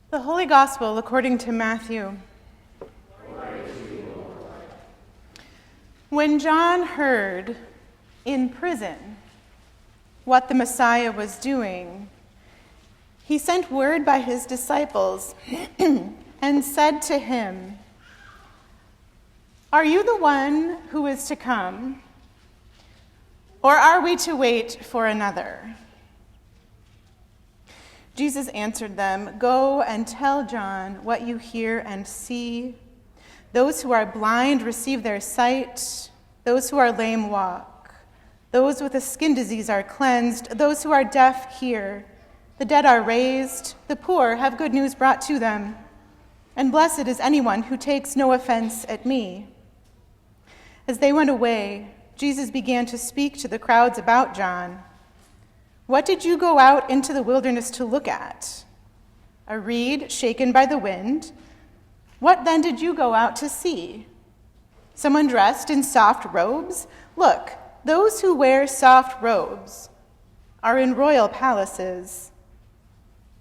The Holy Gospel according to Matthew. When John heard in prison what the Messiah was doing, he sent word by his disciples and said to him, "Are you the one who is to come, or are we to wait for another?" Jesus answered them, "Go and tell John what you hear and see. Those who are blind receive their sight. Those who are lame walk. Those with a skin disease are cleansed. Those who are deaf hear. The dead are raised. The poor have good news brought to them. And blessed is anyone who takes no offense at me." As they went away, Jesus began to speak to the crowds about John. "What did you go out into the wilderness to look at? A reed shaken by the wind? What then did you go out to see? Someone dressed in soft robes? Look, those who wear soft robes are in royal palaces.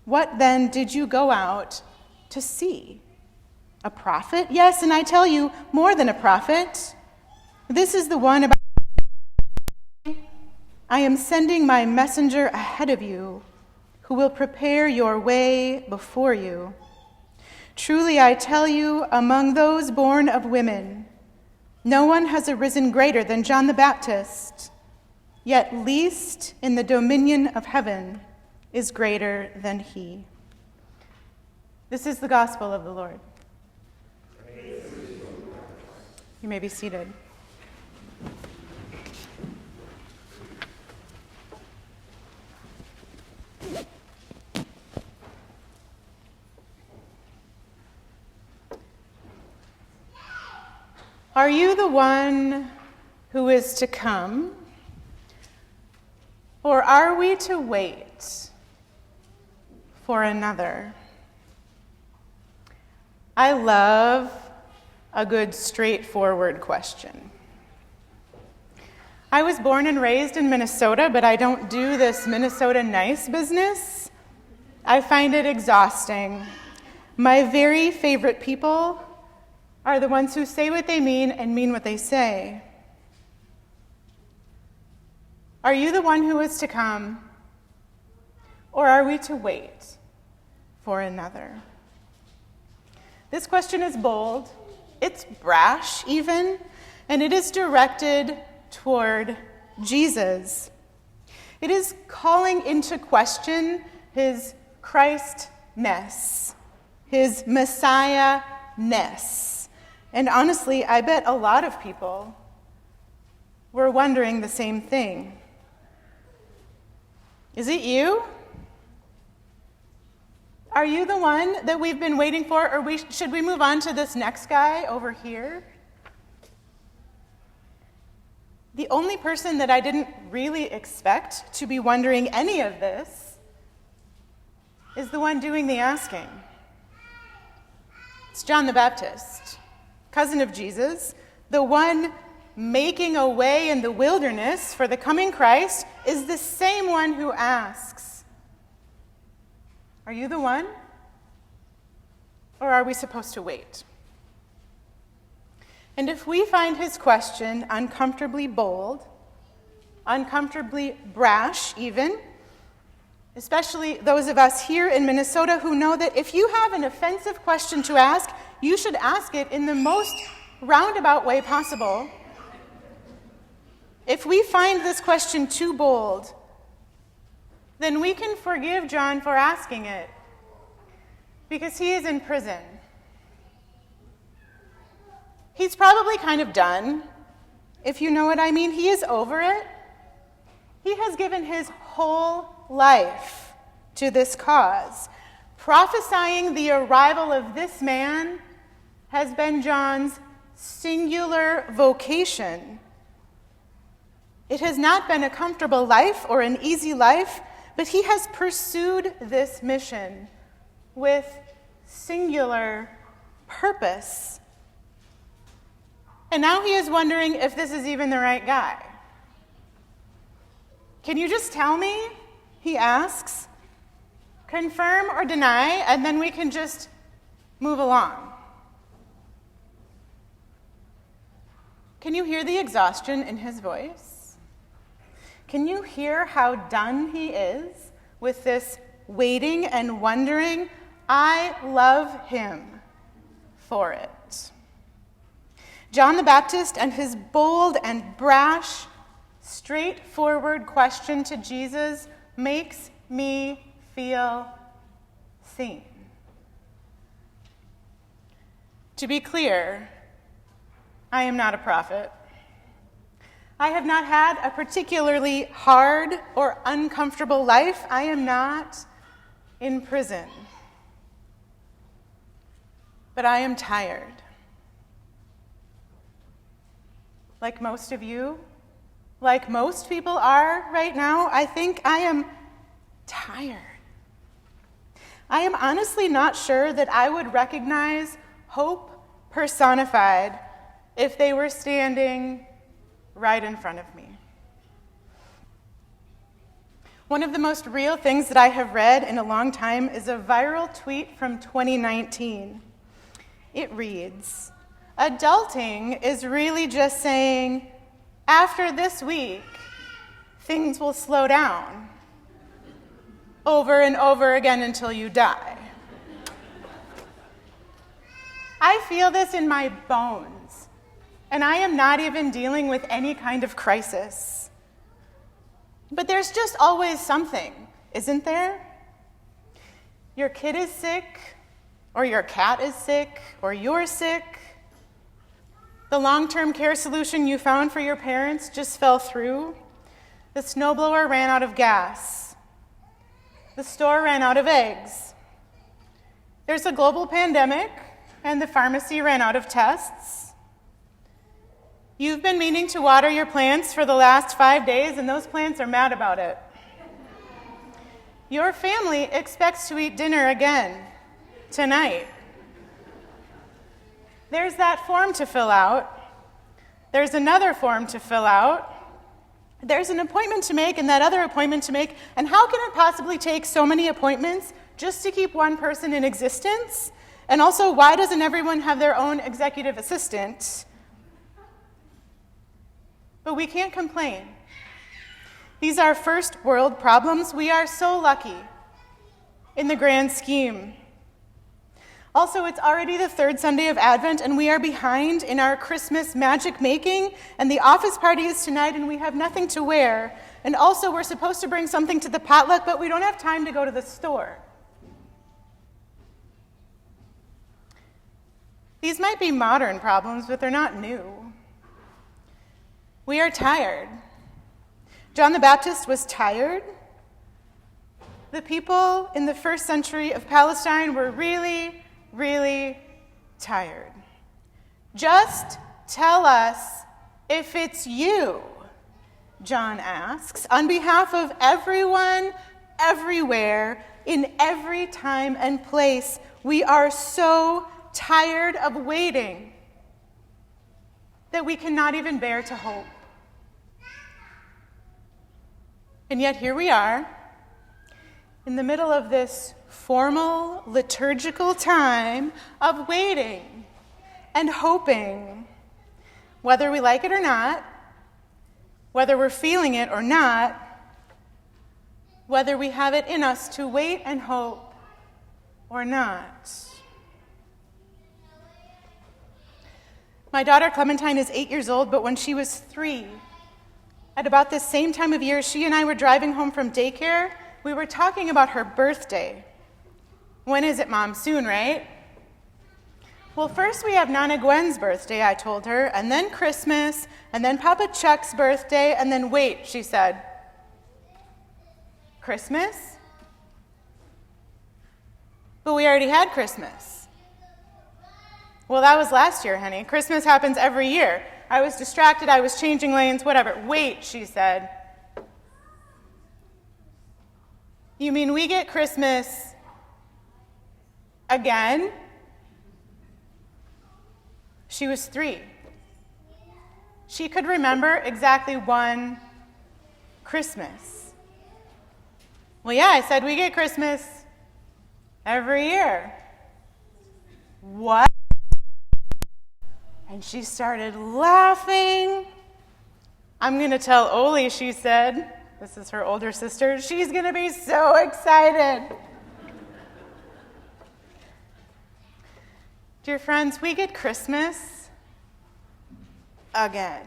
What then did you go out to see? A prophet? Yes, and I tell you, more than a prophet. This is the one about I am sending my messenger ahead of you, who will prepare your way before you. Truly I tell you, among those born of women, no one has arisen greater than John the Baptist, yet least in the dominion of heaven is greater than he." This is the gospel of the Lord. You may be seated. Are you the one who is to come, or are we to wait for another? I love a good straightforward question. I was born and raised in Minnesota, but I don't do this Minnesota nice business. I find it exhausting. My very favorite people are the ones who say what they mean and mean what they say. Are you the one who is to come, or are we to wait for another? This question is bold, it's brash even, and it is directed toward Jesus. It is calling into question his Christ-ness, his Messiah-ness. And honestly, I bet a lot of people were wondering the same thing. Is it you? Are you the one that we've been waiting for, or should we move on to this next guy over here? The only person that I didn't really expect to be wondering any of this is the one doing the asking. It's John the Baptist, cousin of Jesus, the one making a way in the wilderness for the coming Christ, is the same one who asks, "Are you the one? Or are we supposed to wait?" And if we find his question uncomfortably bold, uncomfortably brash even, especially those of us here in Minnesota who know that if you have an offensive question to ask, you should ask it in the most roundabout way possible. If we find this question too bold, then we can forgive John for asking it, because he is in prison. He's probably kind of done, if you know what I mean. He is over it. He has given his whole life to this cause. Prophesying the arrival of this man has been John's singular vocation. It has not been a comfortable life or an easy life, but he has pursued this mission with singular purpose. And now he is wondering if this is even the right guy. "Can you just tell me," he asks, confirm or deny, and then we can just move along. Can you hear the exhaustion in his voice? Can you hear how done he is with this waiting and wondering? I love him for it. John the Baptist and his bold and brash, straightforward question to Jesus makes me feel seen. To be clear, I am not a prophet. I have not had a particularly hard or uncomfortable life. I am not in prison. But I am tired. Like most of you, like most people are right now, I think I am tired. I am honestly not sure that I would recognize hope personified if they were standing right in front of me. One of the most real things that I have read in a long time is a viral tweet from 2019. It reads, "Adulting is really just saying, after this week, things will slow down over and over again until you die." I feel this in my bones, and I am not even dealing with any kind of crisis. But there's just always something, isn't there? Your kid is sick, or your cat is sick, or you're sick. The long-term care solution you found for your parents just fell through. The snowblower ran out of gas. The store ran out of eggs. There's a global pandemic, and the pharmacy ran out of tests. You've been meaning to water your plants for the last 5 days, and those plants are mad about it. Your family expects to eat dinner again tonight. There's that form to fill out. There's another form to fill out. There's an appointment to make and that other appointment to make. And how can it possibly take so many appointments just to keep one person in existence? And also, why doesn't everyone have their own executive assistant? But we can't complain. These are first world problems. We are so lucky in the grand scheme. Also, it's already the third Sunday of Advent, and we are behind in our Christmas magic making, and the office party is tonight, and we have nothing to wear. And also, we're supposed to bring something to the potluck, but we don't have time to go to the store. These might be modern problems, but they're not new. We are tired. John the Baptist was tired. The people in the first century of Palestine were really tired. Just tell us if it's you, John asks, on behalf of everyone, everywhere, in every time and place. We are so tired of waiting that we cannot even bear to hope. And yet here we are, in the middle of this formal liturgical time of waiting and hoping, whether we like it or not, whether we're feeling it or not, whether we have it in us to wait and hope or not. My daughter Clementine is 8 years old, but when she was 3, at about this same time of year, she and I were driving home from daycare. We were talking about her birthday. When is it, Mom? Soon, right? Well, first we have Nana Gwen's birthday, I told her, and then Christmas, and then Papa Chuck's birthday, and then wait, she said. Christmas? But we already had Christmas. Well, that was last year, honey. Christmas happens every year. I was distracted, I was changing lanes, whatever. Wait, she said. You mean we get Christmas again? She was 3. She could remember exactly one Christmas. Well, yeah, I said we get Christmas Every year. What? And she started laughing. I'm going to tell Oli, she said. This is her older sister. She's going to be so excited. Dear friends, we get Christmas again.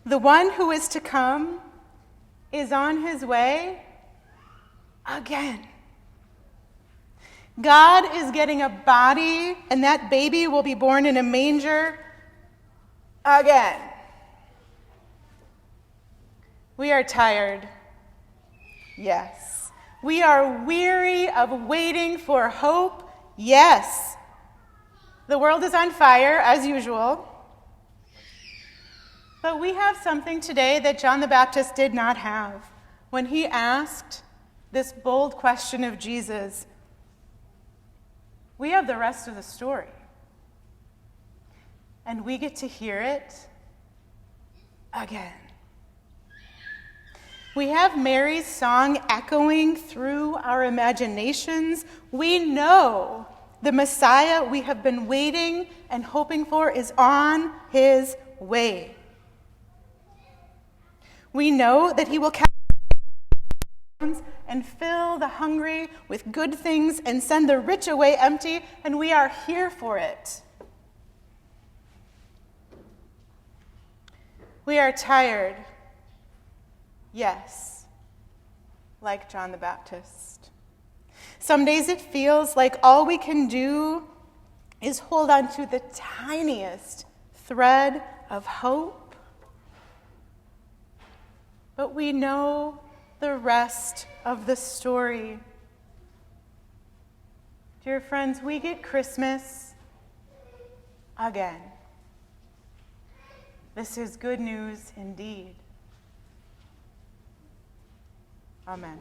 The one who is to come is on his way again. God is getting a body, and that baby will be born in a manger again. We are tired. Yes. We are weary of waiting for hope. Yes. The world is on fire, as usual. But we have something today that John the Baptist did not have when he asked this bold question of Jesus. We have the rest of the story. And we get to hear it again. We have Mary's song echoing through our imaginations. We know the Messiah we have been waiting and hoping for is on his way. We know that he will cast and fill the hungry with good things and send the rich away empty, and we are here for it. We are tired. Yes, like John the Baptist. Some days it feels like all we can do is hold on to the tiniest thread of hope. But we know the rest of the story. Dear friends, we get Christmas again. This is good news indeed. Amen.